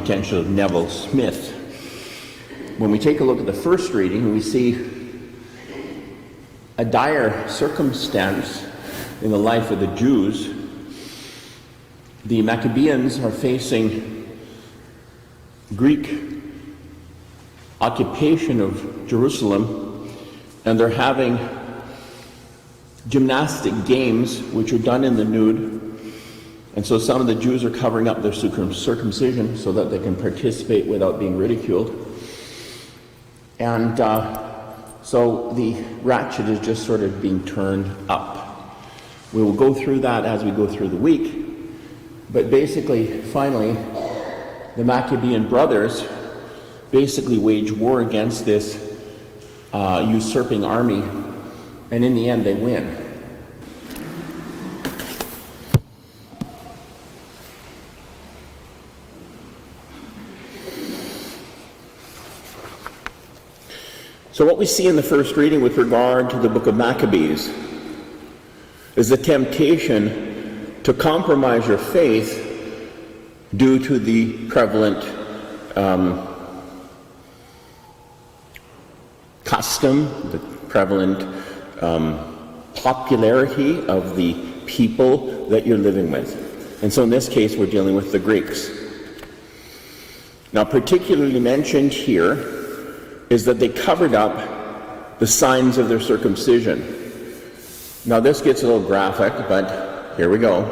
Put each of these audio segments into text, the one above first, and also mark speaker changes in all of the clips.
Speaker 1: potential of Neville Smith. When we take a look at the first reading, we see a dire circumstance in the life of the Jews. The Maccabeans are facing Greek occupation of Jerusalem, and they're having gymnastic games which are done in the nude. And so some of the Jews are covering up their circumcision so that they can participate without being ridiculed. And so the ratchet is just sort of being turned up. We will go through that as we go through the week. But basically, finally, the Maccabean brothers basically wage war against this usurping army, and in the end they win. So what we see in the first reading with regard to the book of Maccabees is the temptation to compromise your faith due to the prevalent custom, the prevalent popularity of the people that you're living with. And so in this case, we're dealing with the Greeks. Now, particularly mentioned here is that they covered up the signs of their circumcision. Now, this gets a little graphic, but here we go.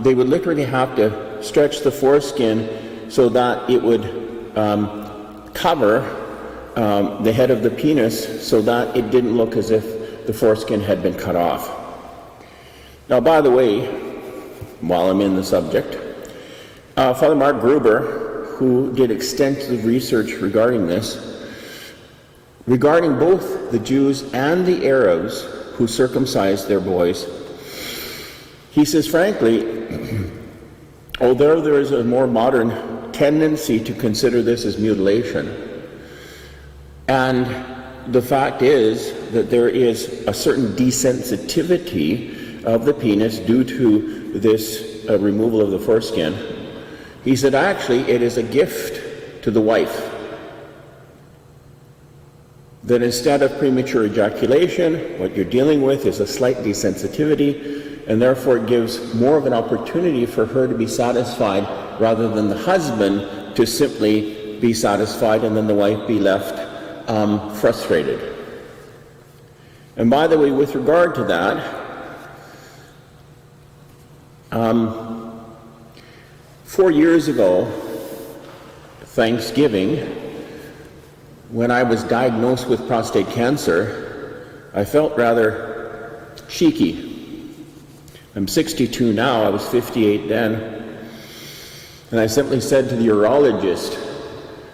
Speaker 1: They would literally have to stretch the foreskin so that it would cover the head of the penis so that it didn't look as if the foreskin had been cut off. Now, by the way, while I'm in the subject, Father Mark Gruber, who did extensive research regarding this, regarding both the Jews and the Arabs who circumcised their boys, he says, frankly, although there is a more modern tendency to consider this as mutilation, and the fact is that there is a certain desensitivity of the penis due to this removal of the foreskin, he said, actually, it is a gift to the wife that instead of premature ejaculation, what you're dealing with is a slight desensitivity, and therefore it gives more of an opportunity for her to be satisfied rather than the husband to simply be satisfied and then the wife be left frustrated. And by the way, with regard to that, 4 years ago, Thanksgiving, when I was diagnosed with prostate cancer, I felt rather cheeky. I'm 62 now, I was 58 then, and I simply said to the urologist,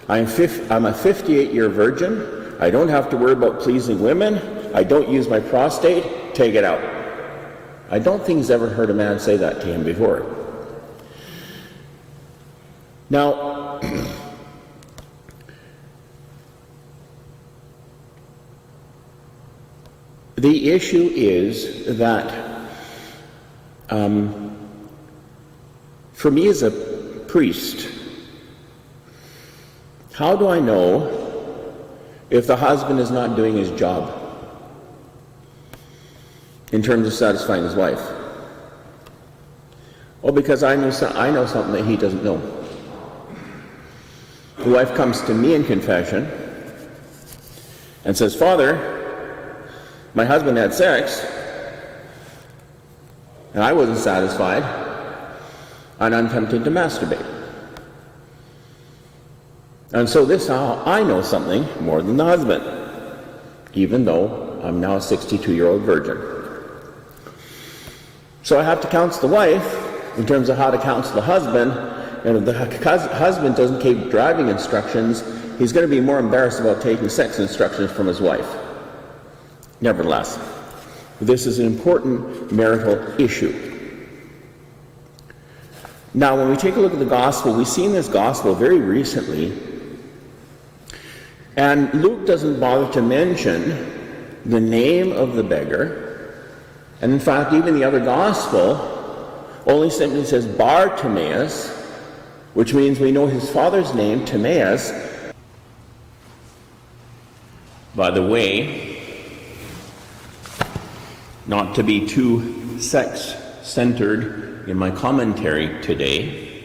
Speaker 1: I'm a 58-year virgin, I don't have to worry about pleasing women, I don't use my prostate, take it out. I don't think he's ever heard a man say that to him before. Now, the issue is that for me as a priest, how do I know if the husband is not doing his job in terms of satisfying his wife? Well, because I know something that he doesn't know. The wife comes to me in confession and says, Father, my husband had sex and I wasn't satisfied and I'm tempted to masturbate. And so this now I know something more than the husband, even though I'm now a 62-year-old virgin. So I have to counsel the wife in terms of how to counsel the husband. And if the husband doesn't keep driving instructions, he's going to be more embarrassed about taking sex instructions from his wife. Nevertheless, this is an important marital issue. Now, when we take a look at the gospel, we've seen this gospel very recently, and Luke doesn't bother to mention the name of the beggar, and in fact, even the other gospel only simply says Bartimaeus, which means we know his father's name, Timaeus. By the way, not to be too sex-centered in my commentary today,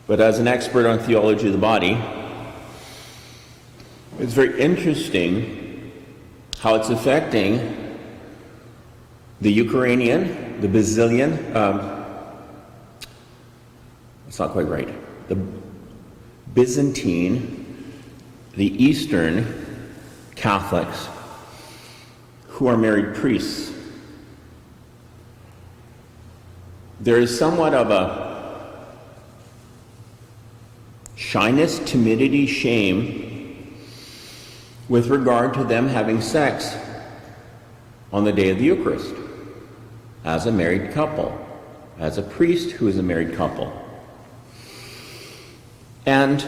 Speaker 1: but as an expert on theology of the body, it's very interesting how it's affecting the Ukrainian, the Basilian, it's not quite right, the Byzantine, the Eastern Catholics who are married priests. There is somewhat of a shyness, timidity, shame with regard to them having sex on the day of the Eucharist as a married couple, as a priest who is a married couple. And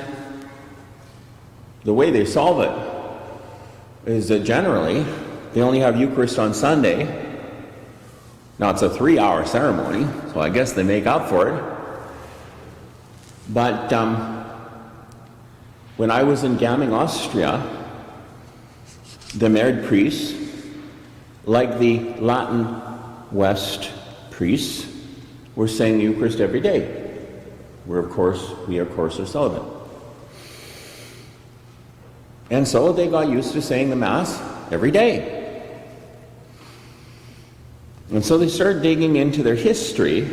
Speaker 1: the way they solve it is that generally they only have Eucharist on Sunday. Now it's a 3-hour ceremony, so I guess they make up for it. But when I was in Gaming, Austria, the married priests, like the Latin West priests, were saying the Eucharist every day. We of course are celibate. And so they got used to saying the Mass every day. And so they started digging into their history,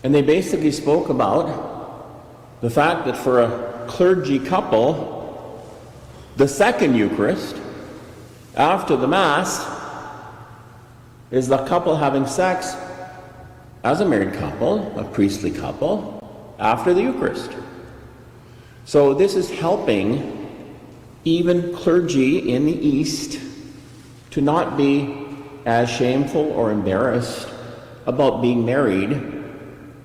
Speaker 1: and they basically spoke about the fact that for a clergy couple, the second Eucharist, after the Mass, is the couple having sex as a married couple, a priestly couple, after the Eucharist. So this is helping even clergy in the East to not be as shameful or embarrassed about being married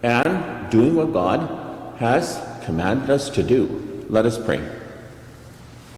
Speaker 1: and doing what God has commanded us to do. Let us pray.